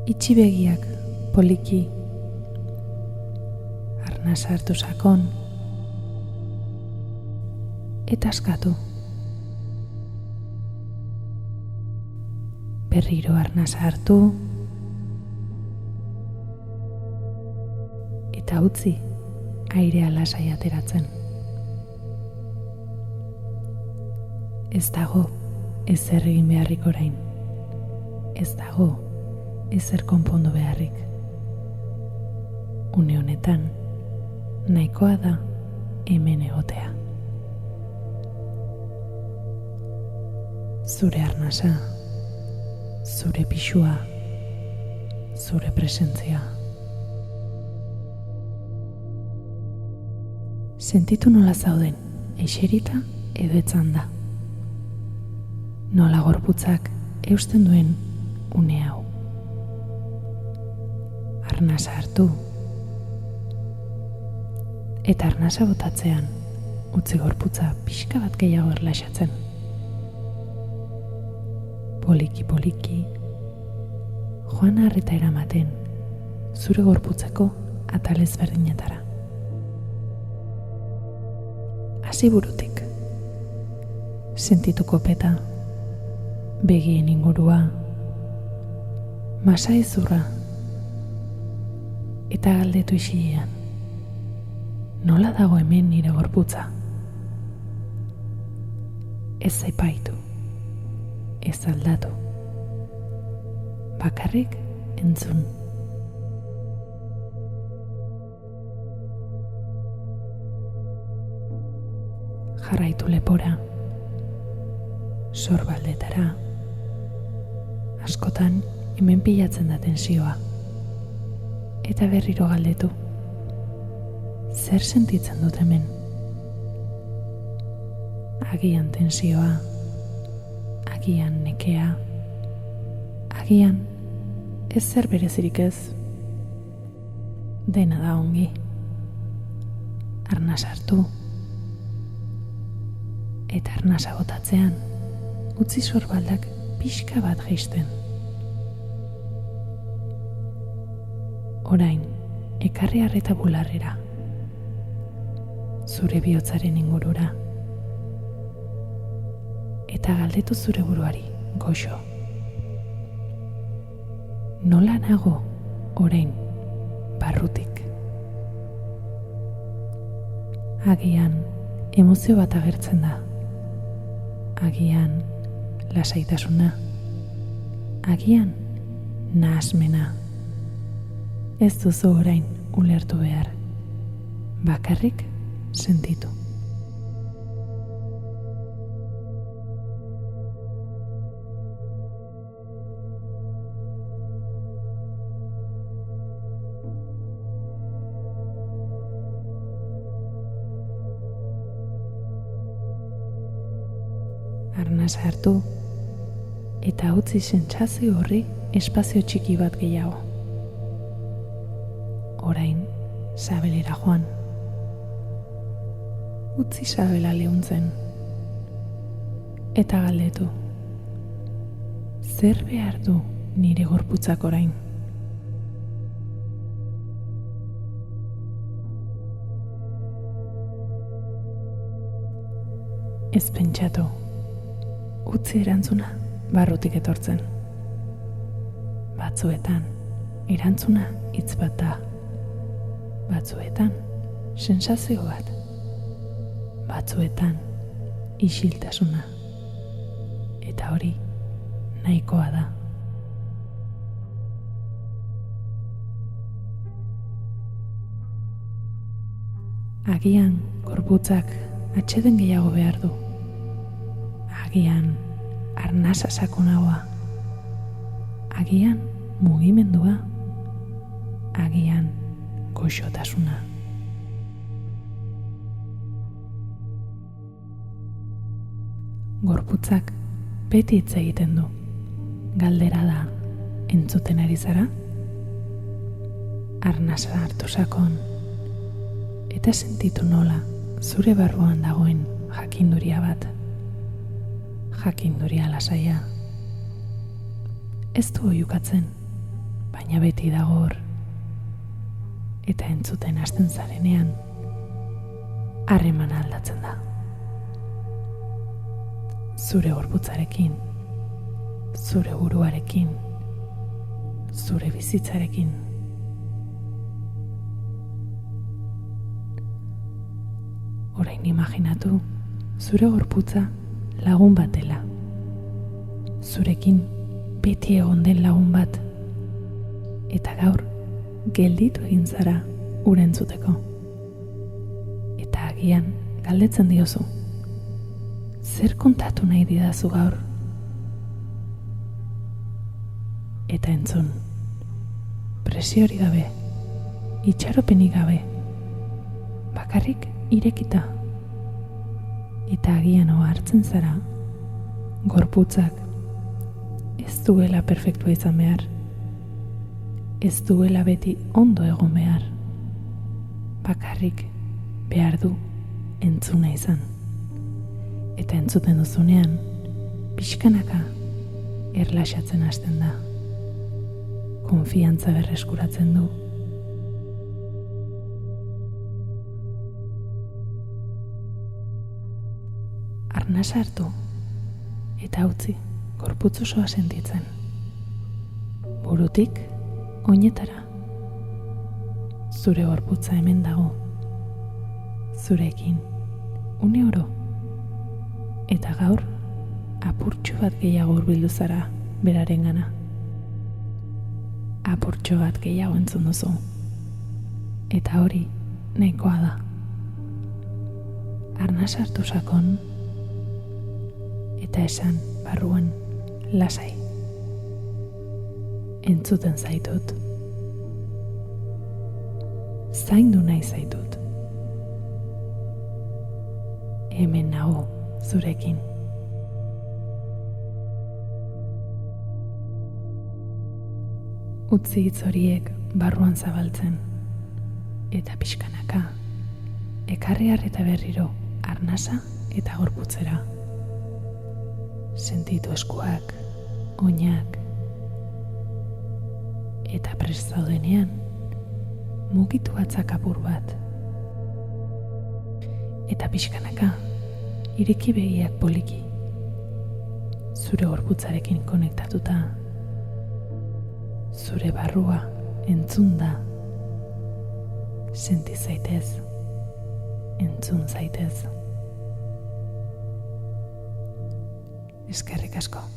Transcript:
Itxi begiak poliki, arnasa hartu sakon, eta askatu. Berriro arnasa hartu, eta utzi airea lasai ateratzen. Ez dago ezer egin beharrik orain. Ez dago ezer konpondu beharrik. Une honetan, nahikoa da hemen egotea. Zure arnasa, zure pisua, zure presentzia. Sentitu nola zauden, eserita edo etzanda. Nola gorputzak eusten duen une hau. Arnasa hartu. Eta arnasa botatzean, utzi gorputza pixka bat gehiago erlaxatzen. Poliki, joan harreta eramaten, zure gorputzeko atal ezberdinetara. Hasi burutik. Sentitu kopeta, begien ingurua, masa izurra, eta galdetu isilean. Nola dago hemen nire gorputza? Ez epaitu, ez aldatu. Bakarrik entzun. Jarraitu lepora, sorbaldetara. Askotan hemen pilatzen da tensioa. Eta berriro galdetu. Zer sentitzen dut hemen? Agian tensioa, agian nekea, agian ez zer berezirik ez. Dena da ongi. Arnasa hartu. Eta arnasa botatzean, utzi sorbaldak pixka bat jaisten. Orain, ekarri harreta bularrera. Zure bihotzaren ingurura. Eta galdetu zure buruari, goxo. Nola nago orain, barrutik? Agian, emozio bat agertzen da. Agian, lasaitasuna. Agian, nahasmena. Ez duzu orain ulertu behar. Bakarrik sentitu. Arnasa hartu eta utzi sentsazio horri espazio txiki bat gehiago. Orain, sabelera joan. Utzi sabela leuntzen. Eta galdetu. Zer behar du nire gorputzak orain? Ez pentsatu. Utzi erantzuna barrutik etortzen. Batzuetan, erantzuna hitz bat da. Batzuetan, sensazio bat. Batzuetan, isiltasuna. Eta hori, nahikoa da. Agian, gorputzak atseden gehiago behar du. Agian, arnasa sakonagoa. Agian, mugimendua. Agian, goxotasuna. Gorputzak beti hitz egiten du. Galdera da, entzuten ari zara? Arnasa hartu sakon. Eta sentitu nola, zure barruan dagoen jakinduria bat. Jakinduria lasaia. Ez du oihukatzen, baina baina beti dago hor. Eta entzuten hasten zarenean, harremana aldatzen da. Zure gorputzarekin, zure buruarekin, zure bizitzarekin. Orain imaginatu zure gorputza lagun bat dela. Zurekin beti egon den lagun bat. Eta gaur gelditu egin zara hura entzuteko. Eta agian galdetzen diozu. Zer kontatu nahi didazu gaur? Eta entzun. Presiori gabe, itxaropenik gabe, bakarrik irekita. Eta agian ohartzen zara, gorputzak ez duela perfektua izan behar. Ez duela beti ondo egon behar. Bakarrik behar du entzuna izan. Eta entzuten duzunean, pixkanaka erlaxatzen hasten da. Konfiantza berreskuratzen du. Arnasa hartu eta utzi gorputz osoa sentitzen. Burutik oinetara. Zure gorputza hemen dago. Zurekin une oro. Eta gaur apurtxo bat gehiago hurbildu zara berarengana. Apurtxo bat gehiago entzun duzu. Eta hori nahikoa da. Arnasa hartu sakon eta esan barruan lasai. Entzuten zaitut. Zaindu nahi zaitut. Hemen nago zurekin. Utzi hitz horiek barruan zabaltzen. Eta pixkanaka, ekarri eta berriro arnasa eta gorputzera. Sentitu eskuak, oinak, eta prest zaudenean, mugitu batzak apur bat. Eta pixkanaka, ireki begiak poliki, zure gorputzarekin konektatuta, zure barrua entzunda, senti zaitez, entzun zaitez. Eskerrik asko.